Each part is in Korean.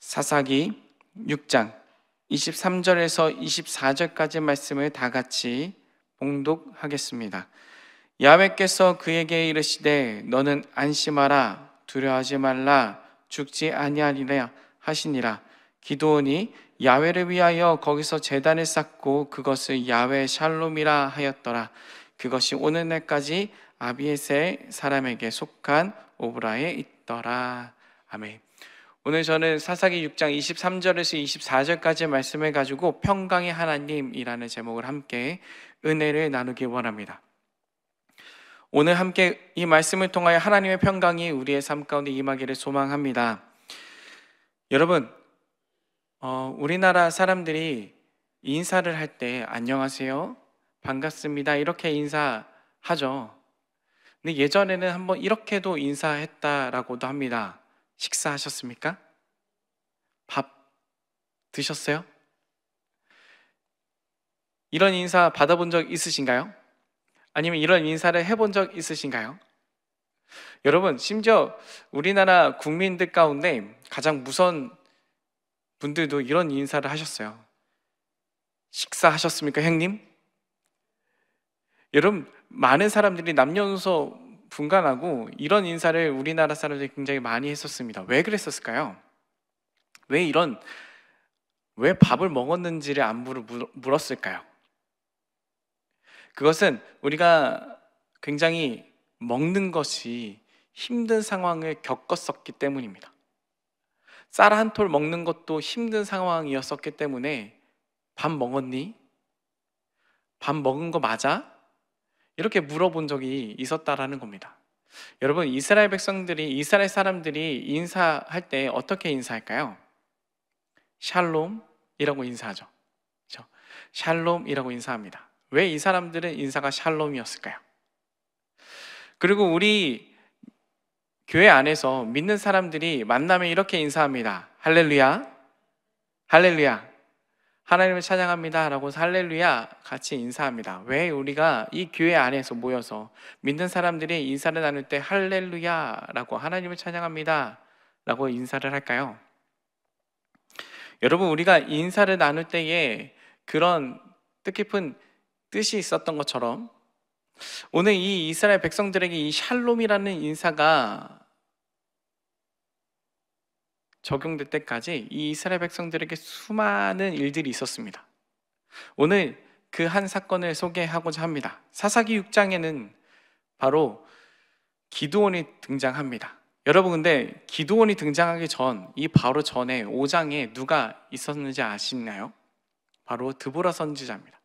사사기 6장 23절에서 24절까지 말씀을 다 같이 봉독하겠습니다. 야훼께서 그에게 이르시되 너는 안심하라 두려워하지 말라 죽지 아니하리라 하시니라. 기드온이 야훼를 위하여 거기서 제단을 쌓고 그것을 야훼 샬롬이라 하였더라. 그것이 오늘날까지 아비에셀 사람에게 속한 오브라에 있더라. 아멘. 오늘 저는 사사기 6장 23절에서 24절까지 말씀을 가지고 평강의 하나님이라는 제목을 함께 은혜를 나누기 원합니다. 오늘 함께 이 말씀을 통하여 하나님의 평강이 우리의 삶 가운데 임하기를 소망합니다. 여러분, 우리나라 사람들이 인사를 할 때 안녕하세요, 반갑습니다 이렇게 인사하죠. 근데 예전에는 한번 이렇게도 인사했다라고도 합니다. 식사하셨습니까? 밥 드셨어요? 이런 인사 받아본 적 있으신가요? 아니면 이런 인사를 해본 적 있으신가요? 여러분, 심지어 우리나라 국민들 가운데 가장 무서운 분들도 이런 인사를 하셨어요. 식사하셨습니까, 형님? 여러분, 많은 사람들이 남녀노소 분간하고 이런 인사를 우리나라 사람들이 굉장히 많이 했었습니다. 왜 그랬었을까요? 왜 밥을 먹었는지를 안부를 물었을까요? 그것은 우리가 굉장히 먹는 것이 힘든 상황을 겪었었기 때문입니다. 쌀 한 톨 먹는 것도 힘든 상황이었었기 때문에 밥 먹었니? 밥 먹은 거 맞아? 이렇게 물어본 적이 있었다라는 겁니다. 여러분, 이스라엘 사람들이 인사할 때 어떻게 인사할까요? 샬롬이라고 인사하죠. 그렇죠? 샬롬이라고 인사합니다. 왜 이 사람들은 인사가 샬롬이었을까요? 그리고 우리 교회 안에서 믿는 사람들이 만나면 이렇게 인사합니다. 할렐루야, 할렐루야, 하나님을 찬양합니다 라고 할렐루야 같이 인사합니다. 왜 우리가 이 교회 안에서 모여서 믿는 사람들이 인사를 나눌 때 할렐루야 라고 하나님을 찬양합니다 라고 인사를 할까요? 여러분, 우리가 인사를 나눌 때에 그런 뜻깊은 뜻이 있었던 것처럼 오늘 이 이스라엘 백성들에게 이 샬롬이라는 인사가 적용될 때까지 이 이스라엘 백성들에게 수많은 일들이 있었습니다. 오늘 그 한 사건을 소개하고자 합니다. 사사기 6장에는 바로 기드온이 등장합니다. 여러분, 근데 기드온이 등장하기 바로 전에 5장에 누가 있었는지 아시나요? 바로 드보라 선지자입니다.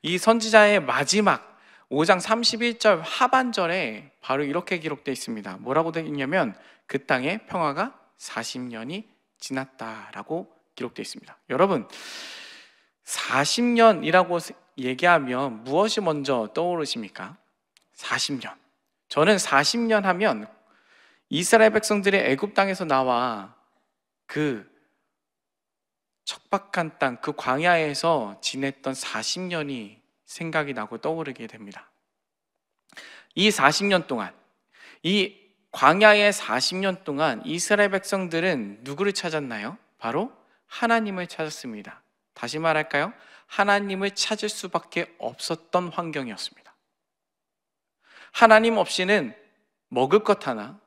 이 선지자의 마지막 5장 31절 하반절에 바로 이렇게 기록되어 있습니다. 뭐라고 되어 있냐면 그 땅에 평화가 40년이 지났다라고 기록되어 있습니다. 여러분, 40년이라고 얘기하면 무엇이 먼저 떠오르십니까? 40년. 저는 40년 하면 이스라엘 백성들이 애굽 땅에서 나와 그 척박한 땅, 그 광야에서 지냈던 40년이 생각이 나고 떠오르게 됩니다. 이 40년 동안, 이 광야의 40년 동안 이스라엘 백성들은 누구를 찾았나요? 바로 하나님을 찾았습니다. 다시 말할까요? 하나님을 찾을 수밖에 없었던 환경이었습니다. 하나님 없이는 먹을 것 하나,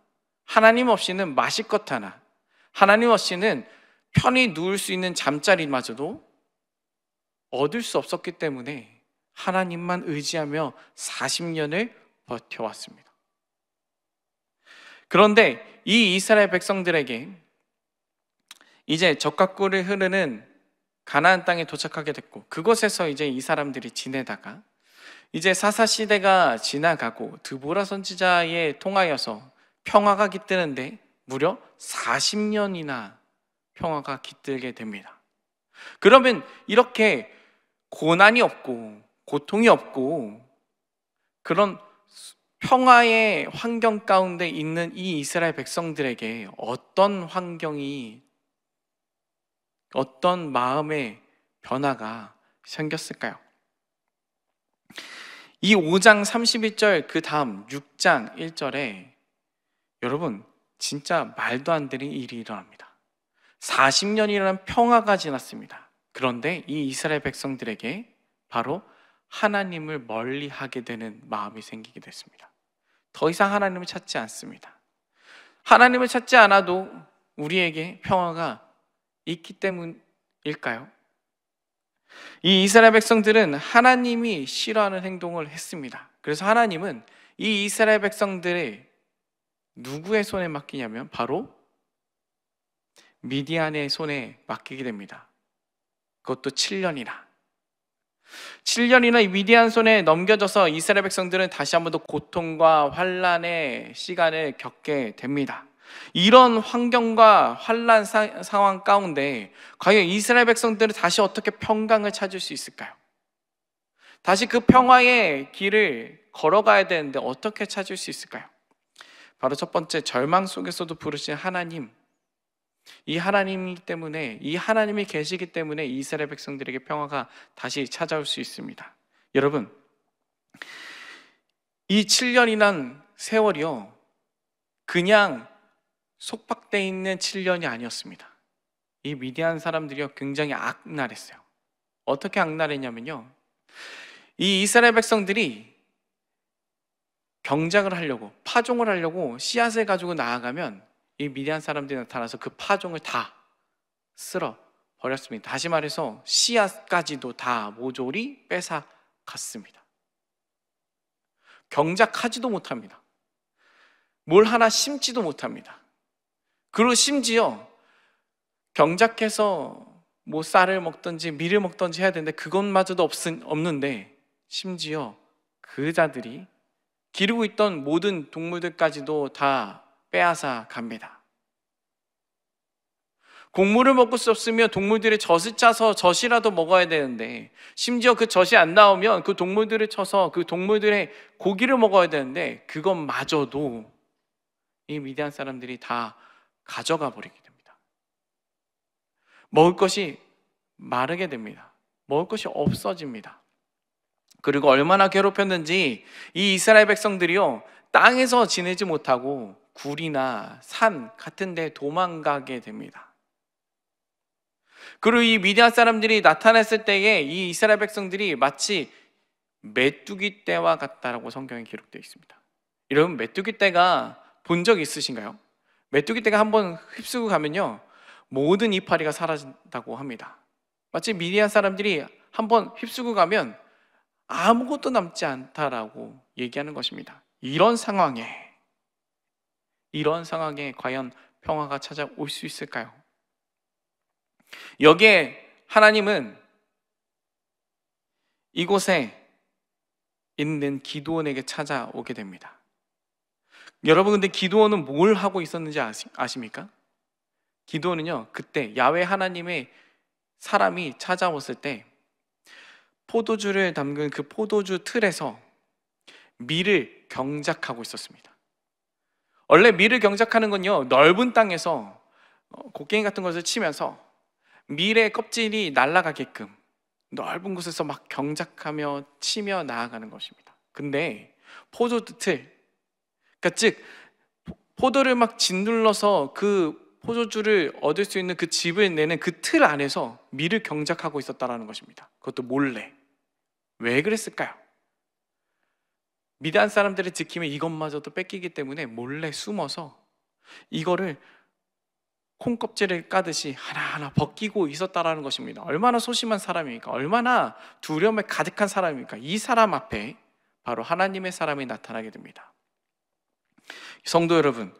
하나님 없이는 마실 것 하나, 하나님 없이는 편히 누울 수 있는 잠자리마저도 얻을 수 없었기 때문에 하나님만 의지하며 40년을 버텨왔습니다. 그런데 이 이스라엘 백성들에게 이제 젖과 꿀이 흐르는 가나안 땅에 도착하게 됐고, 그곳에서 이제 이 사람들이 지내다가 이제 사사 시대가 지나가고 드보라 선지자에 통하여서 평화가 깃드는데 무려 40년이나 평화가 깃들게 됩니다. 그러면 이렇게 고난이 없고 고통이 없고 그런 평화의 환경 가운데 있는 이 이스라엘 백성들에게 어떤 환경이, 어떤 마음의 변화가 생겼을까요? 이 5장 31절 그 다음 6장 1절에 여러분, 진짜 말도 안 되는 일이 일어납니다. 40년이라는 평화가 지났습니다. 그런데 이 이스라엘 백성들에게 바로 하나님을 멀리하게 되는 마음이 생기게 됐습니다. 더 이상 하나님을 찾지 않습니다. 하나님을 찾지 않아도 우리에게 평화가 있기 때문일까요? 이 이스라엘 백성들은 하나님이 싫어하는 행동을 했습니다. 그래서 하나님은 이 이스라엘 백성들의 누구의 손에 맡기냐면 바로 미디안의 손에 맡기게 됩니다. 그것도 7년이나 이 미디안 손에 넘겨져서 이스라엘 백성들은 다시 한번 더 고통과 환란의 시간을 겪게 됩니다. 이런 환경과 환란 상황 가운데 과연 이스라엘 백성들은 다시 어떻게 평강을 찾을 수 있을까요? 다시 그 평화의 길을 걸어가야 되는데 어떻게 찾을 수 있을까요? 바로 첫 번째, 절망 속에서도 부르신 하나님, 이 하나님 때문에, 이 하나님이 계시기 때문에 이스라엘 백성들에게 평화가 다시 찾아올 수 있습니다. 여러분, 이 7년이란 세월이요, 그냥 속박되어 있는 7년이 아니었습니다. 이 미디안 사람들이요, 굉장히 악랄했어요. 어떻게 악랄했냐면요, 이 이스라엘 백성들이 경작을 하려고, 파종을 하려고 씨앗을 가지고 나아가면 이 미디안 사람들이 나타나서 그 파종을 다 쓸어 버렸습니다. 다시 말해서 씨앗까지도 다 모조리 뺏어 갔습니다. 경작하지도 못합니다. 뭘 하나 심지도 못합니다. 그리고 심지어 경작해서 뭐 쌀을 먹든지 밀을 먹든지 해야 되는데 그것마저도 없는데, 심지어 그 자들이 기르고 있던 모든 동물들까지도 다 빼앗아 갑니다. 곡물을 먹을 수 없으면 동물들의 젖을 짜서 젖이라도 먹어야 되는데, 심지어 그 젖이 안 나오면 그 동물들을 쳐서 그 동물들의 고기를 먹어야 되는데 그것마저도 이 미디안 사람들이 다 가져가 버리게 됩니다. 먹을 것이 마르게 됩니다. 먹을 것이 없어집니다. 그리고 얼마나 괴롭혔는지 이 이스라엘 백성들이요, 땅에서 지내지 못하고 굴이나 산 같은 데 도망가게 됩니다. 그리고 이 미디안 사람들이 나타났을 때에 이 이스라엘 백성들이 마치 메뚜기 떼와 같다라고 성경에 기록되어 있습니다. 여러분, 메뚜기 떼가 본 적 있으신가요? 메뚜기 떼가 한번 휩쓰고 가면요, 모든 이파리가 사라진다고 합니다. 마치 미디안 사람들이 한번 휩쓰고 가면 아무것도 남지 않다라고 얘기하는 것입니다. 이런 상황에 과연 평화가 찾아올 수 있을까요? 여기에 하나님은 이곳에 있는 기드온에게 찾아오게 됩니다. 여러분, 근데 기드온은 뭘 하고 있었는지 아십니까? 기드온은요, 그때 야훼 하나님의 사람이 찾아왔을 때 포도주를 담근 그 포도주 틀에서 밀을 경작하고 있었습니다. 원래 밀을 경작하는 건요, 넓은 땅에서 곡괭이 같은 것을 치면서 밀의 껍질이 날아가게끔 넓은 곳에서 막 경작하며 치며 나아가는 것입니다. 근데 포도주 틀, 그러니까 즉 포도를 막 짓눌러서 그 포도주를 얻을 수 있는 그 즙을 내는 그 틀 안에서 밀을 경작하고 있었다는 것입니다. 그것도 몰래. 왜 그랬을까요? 미디안 사람들이 지키면 이것마저도 뺏기기 때문에 몰래 숨어서 이거를 콩껍질을 까듯이 하나하나 벗기고 있었다는 것입니다. 얼마나 소심한 사람입니까? 얼마나 두려움에 가득한 사람입니까? 이 사람 앞에 바로 하나님의 사람이 나타나게 됩니다. 성도 여러분,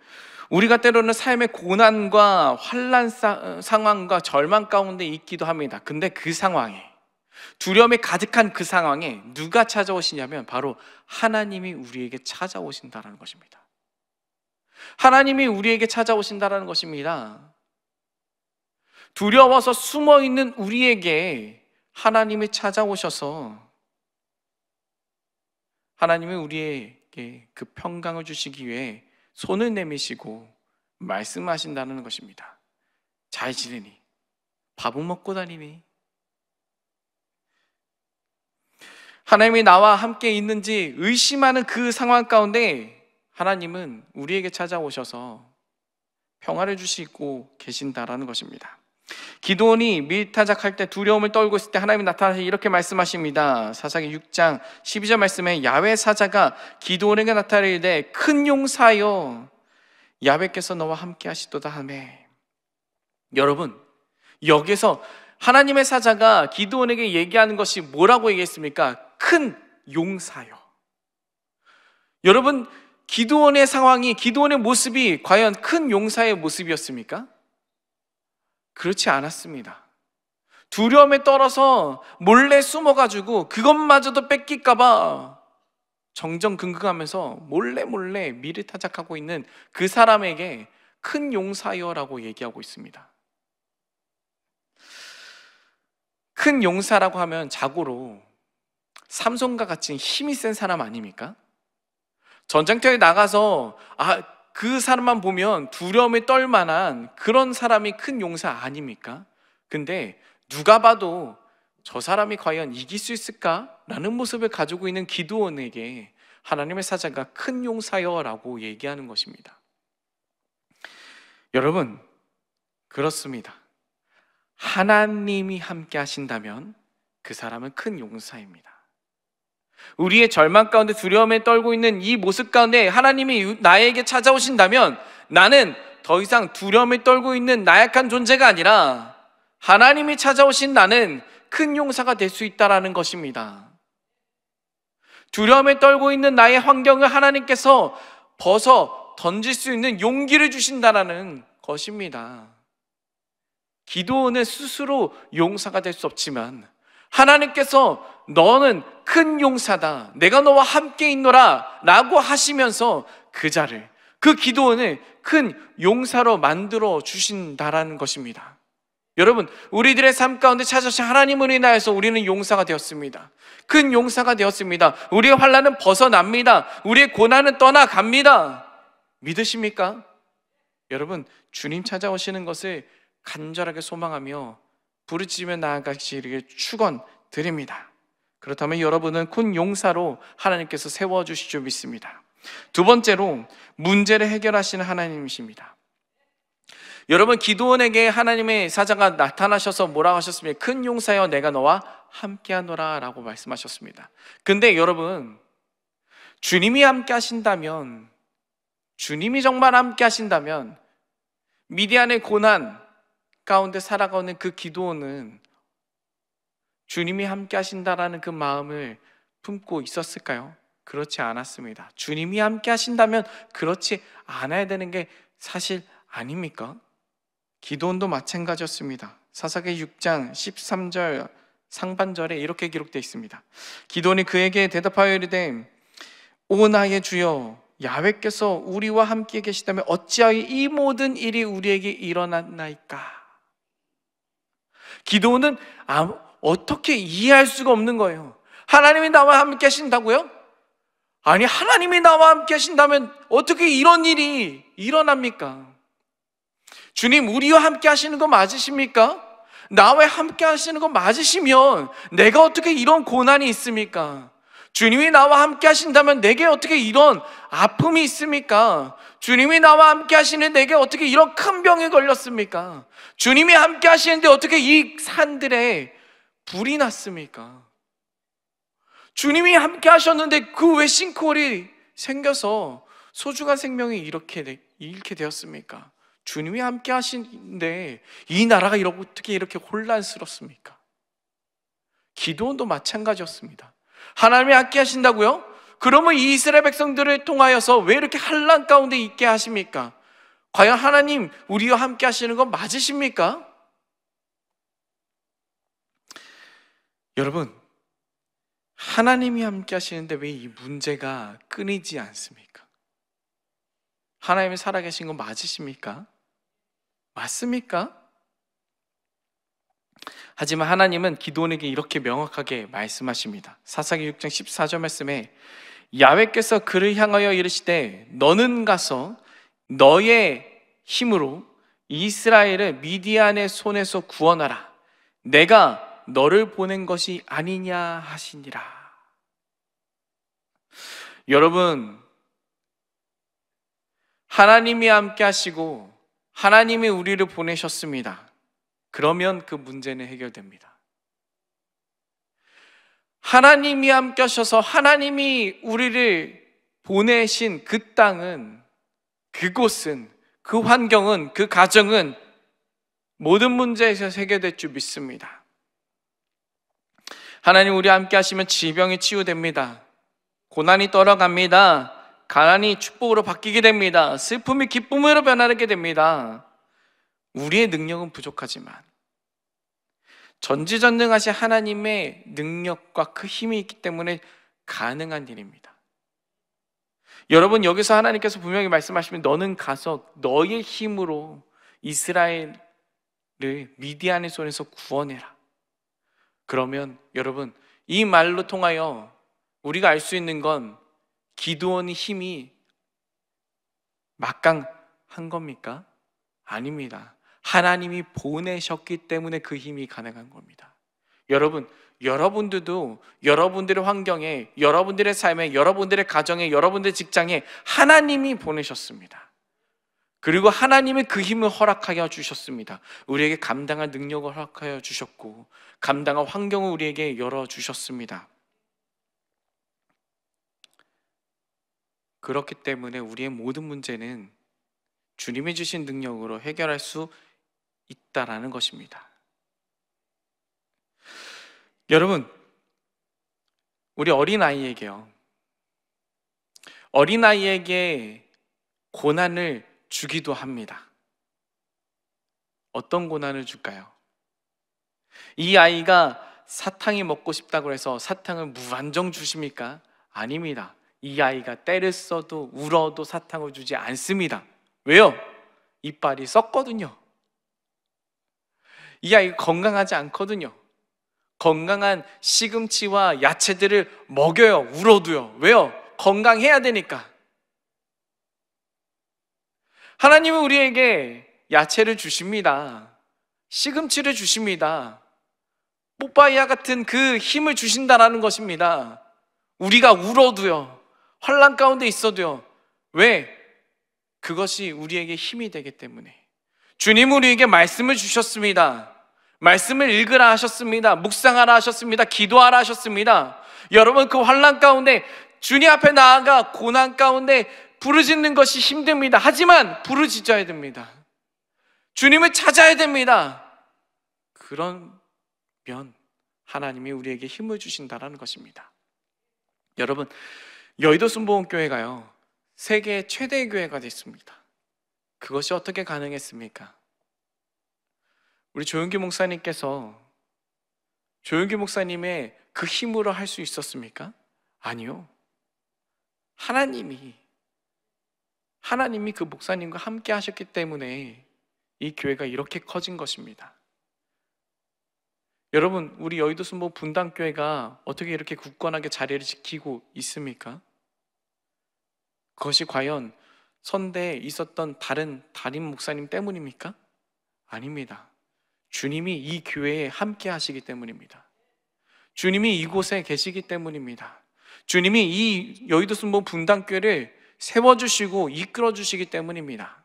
우리가 때로는 삶의 고난과 환난 상황과 절망 가운데 있기도 합니다. 근데 그 상황에, 두려움에 가득한 그 상황에 누가 찾아오시냐면 바로 하나님이 우리에게 찾아오신다는 것입니다. 하나님이 우리에게 찾아오신다는 것입니다. 두려워서 숨어있는 우리에게 하나님이 찾아오셔서 하나님이 우리에게 그 평강을 주시기 위해 손을 내미시고 말씀하신다는 것입니다. 잘 지내니? 밥은 먹고 다니니? 하나님이 나와 함께 있는지 의심하는 그 상황 가운데 하나님은 우리에게 찾아오셔서 평화를 주시고 계신다라는 것입니다. 기드온이 밀타작할 때 두려움을 떨고 있을 때 하나님이 나타나서 이렇게 말씀하십니다. 사사기 6장 12절 말씀에 야훼 사자가 기드온에게 나타나 이르되 큰 용사여 야훼께서 너와 함께 하시도다 하매. 여러분, 여기서 하나님의 사자가 기드온에게 얘기하는 것이 뭐라고 얘기했습니까? 큰 용사요. 여러분, 기드온의 상황이, 기드온의 모습이 과연 큰 용사의 모습이었습니까? 그렇지 않았습니다. 두려움에 떨어서 몰래 숨어가지고 그것마저도 뺏길까봐 정정긍긍하면서 몰래 미를 타작하고 있는 그 사람에게 큰 용사여라고 얘기하고 있습니다. 큰 용사라고 하면 자고로 삼손과 같이 힘이 센 사람 아닙니까? 전쟁터에 나가서 그 사람만 보면 두려움에 떨 만한 그런 사람이 큰 용사 아닙니까? 근데 누가 봐도 저 사람이 과연 이길 수 있을까라는 모습을 가지고 있는 기드온에게 하나님의 사자가 큰 용사여라고 얘기하는 것입니다. 여러분, 그렇습니다. 하나님이 함께 하신다면 그 사람은 큰 용사입니다. 우리의 절망 가운데 두려움에 떨고 있는 이 모습 가운데 하나님이 나에게 찾아오신다면 나는 더 이상 두려움에 떨고 있는 나약한 존재가 아니라 하나님이 찾아오신 나는 큰 용사가 될 수 있다는 것입니다. 두려움에 떨고 있는 나의 환경을 하나님께서 벗어 던질 수 있는 용기를 주신다는 것입니다. 기도는 스스로 용사가 될 수 없지만 하나님께서 너는 큰 용사다, 내가 너와 함께 있노라 라고 하시면서 그 자를, 그 기도원을 큰 용사로 만들어 주신다라는 것입니다. 여러분, 우리들의 삶 가운데 찾아오신 하나님을 인하여서 우리는 용사가 되었습니다. 큰 용사가 되었습니다. 우리의 환난은 벗어납니다. 우리의 고난은 떠나갑니다. 믿으십니까? 여러분, 주님 찾아오시는 것을 간절하게 소망하며 부르짖으며 나아가시기를 축원드립니다. 그렇다면 여러분은 큰 용사로 하나님께서 세워주실 줄 믿습니다. 두 번째로 문제를 해결하시는 하나님이십니다. 여러분, 기드온에게 하나님의 사자가 나타나셔서 뭐라고 하셨습니까? 큰 용사여 내가 너와 함께하노라 라고 말씀하셨습니다. 근데 여러분, 주님이 함께 하신다면, 주님이 정말 함께 하신다면 미디안의 고난 가운데 살아가는 그 기드온은 주님이 함께 하신다라는 그 마음을 품고 있었을까요? 그렇지 않았습니다. 주님이 함께 하신다면 그렇지 않아야 되는 게 사실 아닙니까? 기드온도 마찬가지였습니다. 사사기 6장 13절 상반절에 이렇게 기록되어 있습니다. 기드온이 그에게 대답하여 이르되 오 나의 주여 야훼께서 우리와 함께 계시다면 어찌하여 이 모든 일이 우리에게 일어났나이까? 기드온은 어떻게 이해할 수가 없는 거예요. 하나님이 나와 함께 하신다고요? 아니, 하나님이 나와 함께 하신다면 어떻게 이런 일이 일어납니까? 주님, 우리와 함께 하시는 거 맞으십니까? 나와 함께 하시는 거 맞으시면 내가 어떻게 이런 고난이 있습니까? 주님이 나와 함께 하신다면 내게 어떻게 이런 아픔이 있습니까? 주님이 나와 함께 하시는 내게 어떻게 이런 큰 병에 걸렸습니까? 주님이 함께 하시는데 어떻게 이 산들에 불이 났습니까? 주님이 함께 하셨는데 그 왜 싱크홀이 생겨서 소중한 생명이 이렇게 잃게 되었습니까? 주님이 함께 하시는데 이 나라가 어떻게 이렇게 혼란스럽습니까? 기드온도 마찬가지였습니다. 하나님이 함께 하신다고요? 그러면 이 이스라엘 백성들을 통하여서 왜 이렇게 환난 가운데 있게 하십니까? 과연 하나님 우리와 함께 하시는 건 맞으십니까? 여러분, 하나님이 함께 하시는데 왜 이 문제가 끊이지 않습니까? 하나님이 살아계신 건 맞으십니까? 맞습니까? 하지만 하나님은 기드온에게 이렇게 명확하게 말씀하십니다. 사사기 6장 14절 말씀에 야훼께서 그를 향하여 이르시되 너는 가서 너의 힘으로 이스라엘을 미디안의 손에서 구원하라. 내가 너를 보낸 것이 아니냐 하시니라. 여러분, 하나님이 함께 하시고 하나님이 우리를 보내셨습니다. 그러면 그 문제는 해결됩니다. 하나님이 함께 하셔서 하나님이 우리를 보내신 그 땅은, 그곳은, 그 환경은, 그 가정은 모든 문제에서 해결될 줄 믿습니다. 하나님 우리 함께 하시면 질병이 치유됩니다. 고난이 떨어갑니다. 가난이 축복으로 바뀌게 됩니다. 슬픔이 기쁨으로 변화하게 됩니다. 우리의 능력은 부족하지만 전지전능하신 하나님의 능력과 그 힘이 있기 때문에 가능한 일입니다. 여러분, 여기서 하나님께서 분명히 말씀하시면 너는 가서 너의 힘으로 이스라엘을 미디안의 손에서 구원해라. 그러면 여러분, 이 말로 통하여 우리가 알 수 있는 건 기드온의 힘이 막강한 겁니까? 아닙니다. 하나님이 보내셨기 때문에 그 힘이 가능한 겁니다. 여러분, 여러분들도 여러분들의 환경에, 여러분들의 삶에, 여러분들의 가정에, 여러분들의 직장에 하나님이 보내셨습니다. 그리고 하나님의 그 힘을 허락하여 주셨습니다. 우리에게 감당할 능력을 허락하여 주셨고 감당할 환경을 우리에게 열어주셨습니다. 그렇기 때문에 우리의 모든 문제는 주님이 주신 능력으로 해결할 수 있다라는 것입니다. 여러분, 우리 어린아이에게요, 어린아이에게 고난을 주기도 합니다. 어떤 고난을 줄까요? 이 아이가 사탕이 먹고 싶다고 해서 사탕을 무한정 주십니까? 아닙니다. 이 아이가 때를 써도 울어도 사탕을 주지 않습니다. 왜요? 이빨이 썩거든요. 이 아이가 건강하지 않거든요. 건강한 시금치와 야채들을 먹여요. 울어도요. 왜요? 건강해야 되니까. 하나님은 우리에게 야채를 주십니다. 시금치를 주십니다. 뽀빠이와 같은 그 힘을 주신다라는 것입니다. 우리가 울어도요, 환난 가운데 있어도요. 왜? 그것이 우리에게 힘이 되기 때문에. 주님은 우리에게 말씀을 주셨습니다. 말씀을 읽으라 하셨습니다. 묵상하라 하셨습니다. 기도하라 하셨습니다. 여러분, 그 환난 가운데 주님 앞에 나아가 고난 가운데 부르짖는 것이 힘듭니다. 하지만 부르짖어야 됩니다. 주님을 찾아야 됩니다. 그러면 하나님이 우리에게 힘을 주신다는 것입니다. 여러분, 여의도 순복음교회가요, 세계 최대의 교회가 됐습니다. 그것이 어떻게 가능했습니까? 우리 조용기 목사님께서, 조용기 목사님의 그 힘으로 할 수 있었습니까? 아니요. 하나님이 그 목사님과 함께 하셨기 때문에 이 교회가 이렇게 커진 것입니다. 여러분, 우리 여의도 순복 분당교회가 어떻게 이렇게 굳건하게 자리를 지키고 있습니까? 그것이 과연 선대에 있었던 다른 담임 목사님 때문입니까? 아닙니다. 주님이 이 교회에 함께 하시기 때문입니다. 주님이 이곳에 계시기 때문입니다. 주님이 이 여의도 순복 분당교회를 세워주시고 이끌어주시기 때문입니다.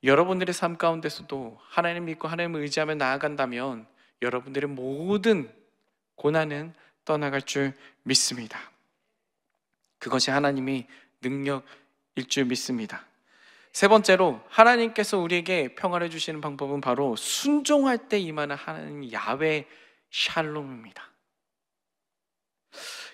여러분들의 삶 가운데서도 하나님 믿고 하나님을 의지하며 나아간다면 여러분들의 모든 고난은 떠나갈 줄 믿습니다. 그것이 하나님의 능력일 줄 믿습니다. 세 번째로, 하나님께서 우리에게 평화를 주시는 방법은 바로 순종할 때 임하는 하나님 야훼 샬롬입니다.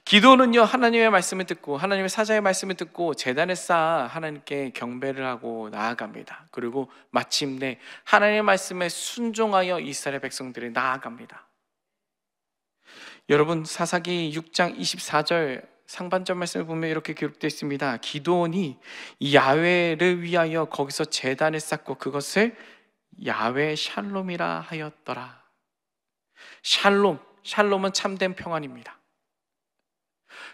기도는요, 하나님의 말씀을 듣고 하나님의 사자의 말씀을 듣고 제단을 쌓아 하나님께 경배를 하고 나아갑니다. 그리고 마침내 하나님의 말씀에 순종하여 이스라엘 백성들이 나아갑니다. 여러분, 사사기 6장 24절 상반절 말씀을 보면 이렇게 기록되어 있습니다. 기드온이 야훼를 위하여 거기서 제단을 쌓고 그것을 야훼 샬롬이라 하였더라. 샬롬은 참된 평안입니다.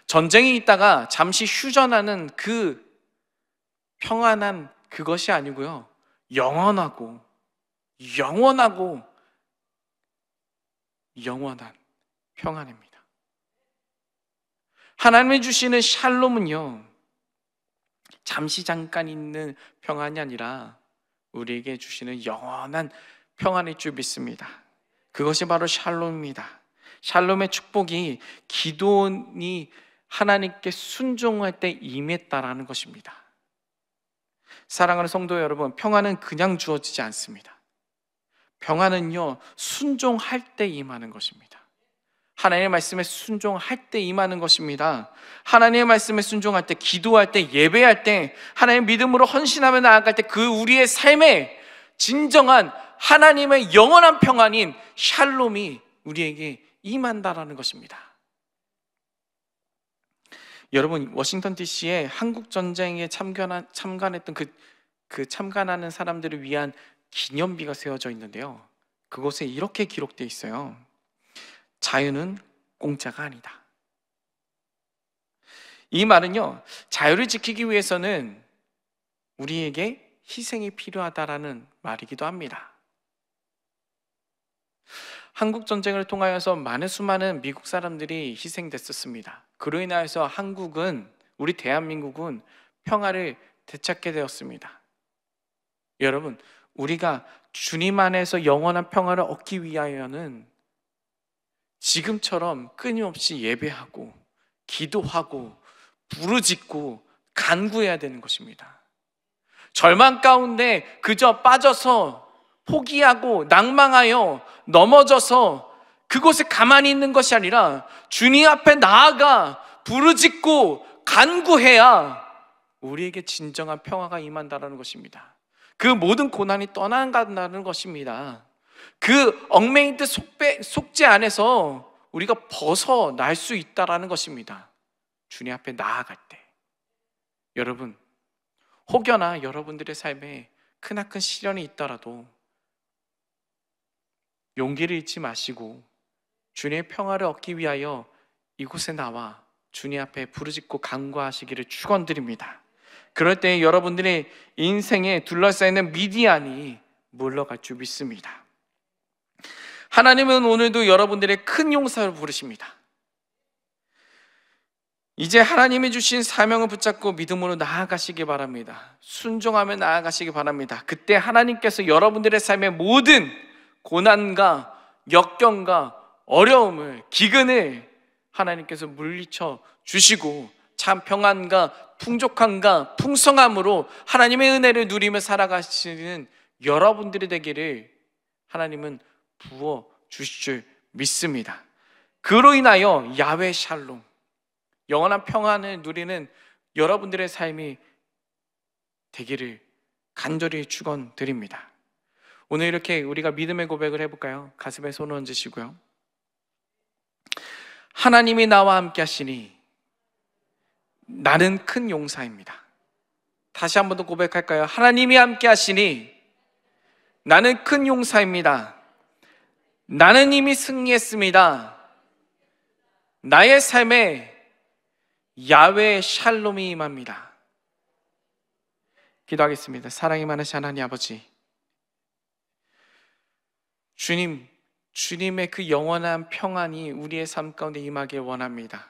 전쟁이 있다가 잠시 휴전하는 그 평안한 그것이 아니고요, 영원한 평안입니다. 하나님이 주시는 샬롬은요, 잠시 잠깐 있는 평안이 아니라 우리에게 주시는 영원한 평안일 줄 믿습니다. 그것이 바로 샬롬입니다. 샬롬의 축복이 기도원이 하나님께 순종할 때 임했다라는 것입니다. 사랑하는 성도 여러분, 평안은 그냥 주어지지 않습니다. 평안은요, 순종할 때 임하는 것입니다. 하나님의 말씀에 순종할 때 임하는 것입니다. 하나님의 말씀에 순종할 때, 기도할 때, 예배할 때, 하나님의 믿음으로 헌신하며 나아갈 때 그 우리의 삶에 진정한 하나님의 영원한 평안인 샬롬이 우리에게 임한다라는 것입니다. 여러분, 워싱턴 DC에 한국 전쟁에 참관했던 그 참관하는 사람들을 위한 기념비가 세워져 있는데요, 그곳에 이렇게 기록되어 있어요. 자유는 공짜가 아니다. 이 말은요, 자유를 지키기 위해서는 우리에게 희생이 필요하다라는 말이기도 합니다. 한국 전쟁을 통하여서 수많은 미국 사람들이 희생됐었습니다. 그로 인하여서 우리 대한민국은 평화를 되찾게 되었습니다. 여러분, 우리가 주님 안에서 영원한 평화를 얻기 위하여는 지금처럼 끊임없이 예배하고 기도하고 부르짖고 간구해야 되는 것입니다. 절망 가운데 그저 빠져서 포기하고 낭망하여 넘어져서 그곳에 가만히 있는 것이 아니라 주님 앞에 나아가 부르짖고 간구해야 우리에게 진정한 평화가 임한다는 것입니다. 그 모든 고난이 떠나간다는 것입니다. 그 얽매이듯 속죄 안에서 우리가 벗어날 수 있다는 것입니다. 주님 앞에 나아갈 때. 여러분, 혹여나 여러분들의 삶에 크나큰 시련이 있더라도 용기를 잃지 마시고 주님의 평화를 얻기 위하여 이곳에 나와 주님 앞에 부르짖고 간구하시기를 축원드립니다. 그럴 때 여러분들의 인생에 둘러싸이는 미디안이 물러갈 줄 믿습니다. 하나님은 오늘도 여러분들의 큰 용사를 부르십니다. 이제 하나님이 주신 사명을 붙잡고 믿음으로 나아가시기 바랍니다. 순종하며 나아가시기 바랍니다. 그때 하나님께서 여러분들의 삶의 모든 고난과 역경과 어려움을, 기근을 하나님께서 물리쳐 주시고 참 평안과 풍족함과 풍성함으로 하나님의 은혜를 누리며 살아가시는 여러분들이 되기를 하나님은 부어 주실 줄 믿습니다. 그로 인하여 야훼 샬롬, 영원한 평안을 누리는 여러분들의 삶이 되기를 간절히 축원드립니다. 오늘 이렇게 우리가 믿음의 고백을 해볼까요? 가슴에 손을 얹으시고요. 하나님이 나와 함께 하시니 나는 큰 용사입니다. 다시 한 번 더 고백할까요? 하나님이 함께 하시니 나는 큰 용사입니다. 나는 이미 승리했습니다. 나의 삶에 야훼 샬롬이 임합니다. 기도하겠습니다. 사랑이 많으신 하나님 아버지, 주님의 그 영원한 평안이 우리의 삶 가운데 임하길 원합니다.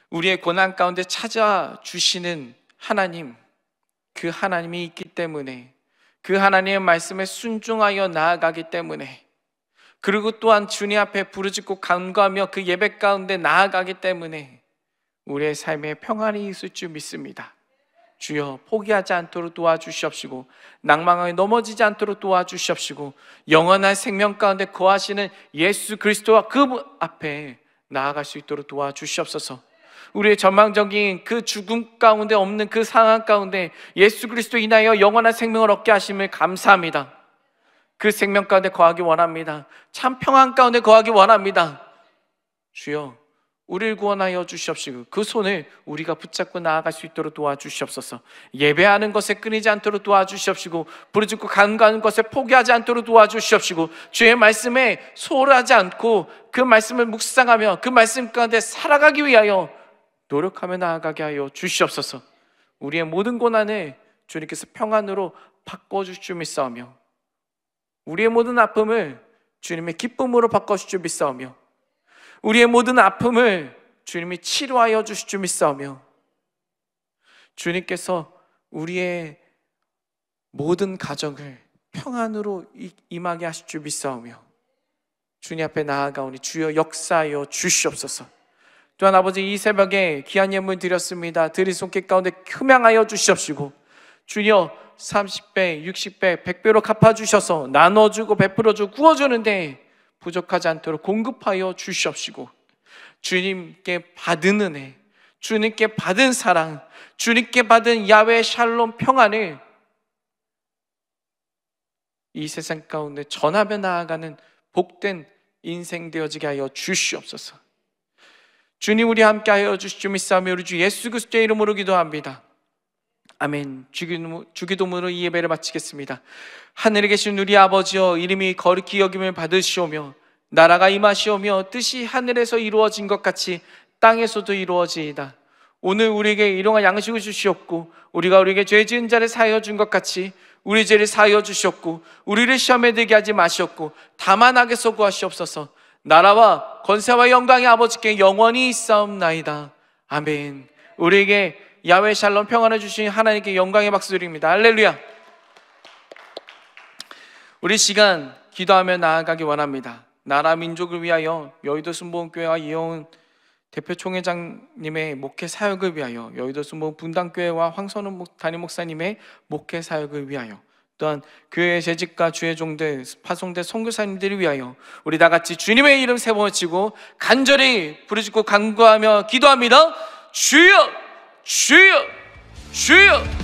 우리의 고난 가운데 찾아주시는 하나님, 그 하나님이 있기 때문에, 그 하나님의 말씀에 순종하여 나아가기 때문에, 그리고 또한 주님 앞에 부르짖고 간구하며 그 예배 가운데 나아가기 때문에 우리의 삶에 평안이 있을 줄 믿습니다. 주여, 포기하지 않도록 도와주시옵시고 낭망하게 넘어지지 않도록 도와주시옵시고 영원한 생명 가운데 거하시는 예수 그리스도와 그 앞에 나아갈 수 있도록 도와주시옵소서. 우리의 전망적인 그 죽음 가운데 없는 그 상황 가운데 예수 그리스도 인하여 영원한 생명을 얻게 하심을 감사합니다. 그 생명 가운데 거하기 원합니다. 참 평안 가운데 거하기 원합니다. 주여, 우리를 구원하여 주시옵시고 그 손을 우리가 붙잡고 나아갈 수 있도록 도와주시옵소서. 예배하는 것에 끊이지 않도록 도와주시옵시고 부르짖고 간구하는 것에 포기하지 않도록 도와주시옵시고 주의 말씀에 소홀하지 않고 그 말씀을 묵상하며 그 말씀 가운데 살아가기 위하여 노력하며 나아가게 하여 주시옵소서. 우리의 모든 고난을 주님께서 평안으로 바꿔주실 줄 믿사오며 우리의 모든 아픔을 주님의 기쁨으로 바꿔주실 줄 믿사오며 우리의 모든 아픔을 주님이 치료하여 주실 줄 믿사오며 주님께서 우리의 모든 가정을 평안으로 임하게 하실 줄 믿사오며 주님 앞에 나아가오니 주여 역사하여 주시옵소서. 또한 아버지, 이 새벽에 귀한 예물 드렸습니다. 드린 손길 가운데 흠양하여 주시옵시고 주여 30배, 60배, 100배로 갚아주셔서 나눠주고 베풀어주고 구워주는데 부족하지 않도록 공급하여 주시옵시고 주님께 받은 은혜, 주님께 받은 사랑, 주님께 받은 야훼 샬롬 평안을 이 세상 가운데 전하며 나아가는 복된 인생 되어지게 하여 주시옵소서. 주님, 우리 함께 하여 주시옵소서. 믿사오며 우리 주 예수 그리스도의 이름으로 기도합니다. 아멘. 주기도문으로 이 예배를 마치겠습니다. 하늘에 계신 우리 아버지여, 이름이 거룩히 여김을 받으시오며 나라가 임하시오며 뜻이 하늘에서 이루어진 것 같이 땅에서도 이루어지이다. 오늘 우리에게 일용할 양식을 주시옵고 우리가 우리에게 죄 지은 자를 사하여 준 것 같이 우리 죄를 사하여 주시옵고 우리를 시험에 들게 하지 마시옵고 다만 악에서 구하시옵소서. 나라와 권세와 영광의 아버지께 영원히 있사옵나이다. 아멘. 우리에게 야훼 샬롬 평안을 주신 하나님께 영광의 박수 드립니다. 할렐루야. 우리 시간 기도하며 나아가기 원합니다. 나라 민족을 위하여 여의도 순복음교회와 이영훈 대표 총회장님의 목회 사역을 위하여, 여의도 순복음 분당교회와 황선우 담임 목사님의 목회 사역을 위하여, 또한 교회의 재직과 주의 종들 파송된 선교사님들을 위하여 우리 다 같이 주님의 이름 세 번 외치고 간절히 부르짖고 간구하며 기도합니다. 주여, 주여, 주여.